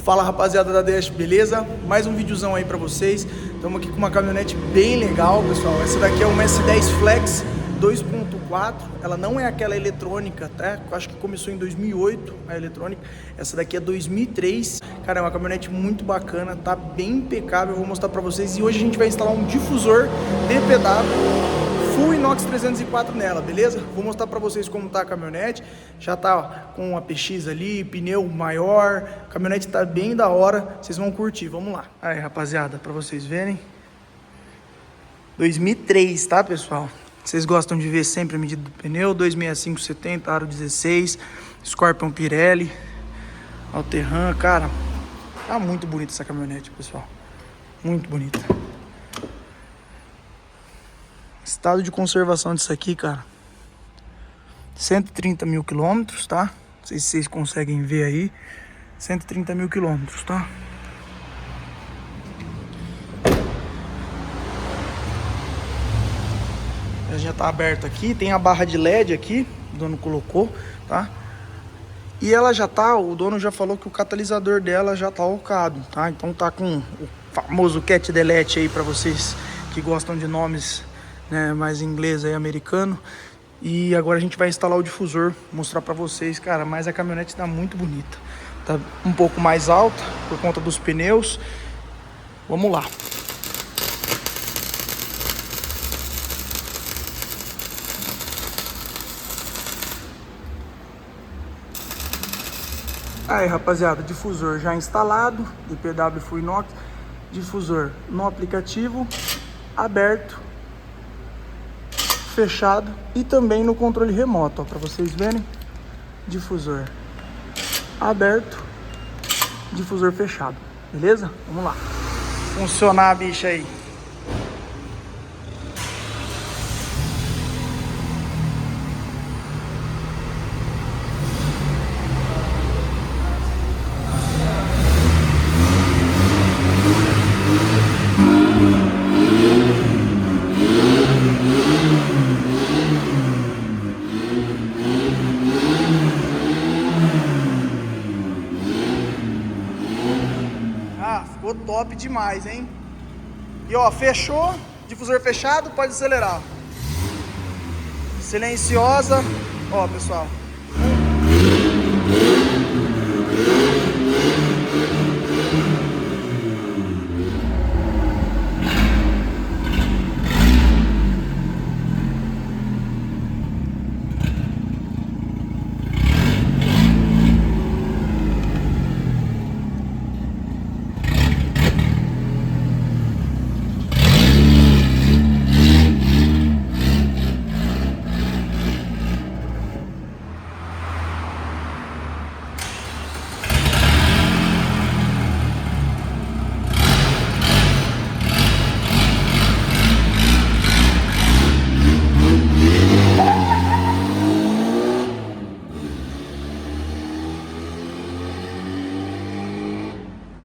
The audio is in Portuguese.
Fala rapaziada da Dash, beleza? Mais um videozão aí pra vocês. Estamos aqui com uma caminhonete bem legal, pessoal. Essa daqui é uma S10 Flex 2.4. Ela não é aquela eletrônica, tá? Eu acho que começou em 2008 a eletrônica. Essa daqui é 2003. Cara, é uma caminhonete muito bacana, tá bem impecável. Eu vou mostrar pra vocês. E hoje a gente vai instalar um difusor DPW Full Inox 304 nela, beleza? Vou mostrar pra vocês como tá a caminhonete. Já tá ó, com a PX ali, pneu maior. A caminhonete tá bem da hora. Vocês vão curtir, vamos lá. Aí, rapaziada, pra vocês verem. 2003, tá, pessoal? Vocês gostam de ver sempre a medida do pneu. 265/70, aro 16, Scorpion Pirelli, Alterram, cara. Tá muito bonita essa caminhonete, pessoal. Muito bonita. Estado de conservação disso aqui, cara, 130 mil quilômetros, tá? Não sei se vocês conseguem ver aí. 130 mil quilômetros, tá? Ela já tá aberta aqui. Tem a barra de LED aqui, o dono colocou, tá? E ela já tá, o dono já falou que o catalisador dela já tá alocado, tá? Então tá com o famoso Cat Delete aí pra vocês que gostam de nomes, né, mais inglês aí, americano. E agora a gente vai instalar o difusor, mostrar pra vocês, cara. Mas a caminhonete tá muito bonita, tá um pouco mais alta por conta dos pneus. Vamos lá. Aí, rapaziada, difusor já instalado, DPW Full Inox, difusor no aplicativo, aberto, fechado e também no controle remoto, ó, para vocês verem. Difusor aberto, difusor fechado, beleza? Vamos lá funcionar a bicha aí. Ficou top demais, hein? E ó, fechou, difusor fechado, pode acelerar. Silenciosa, ó, pessoal.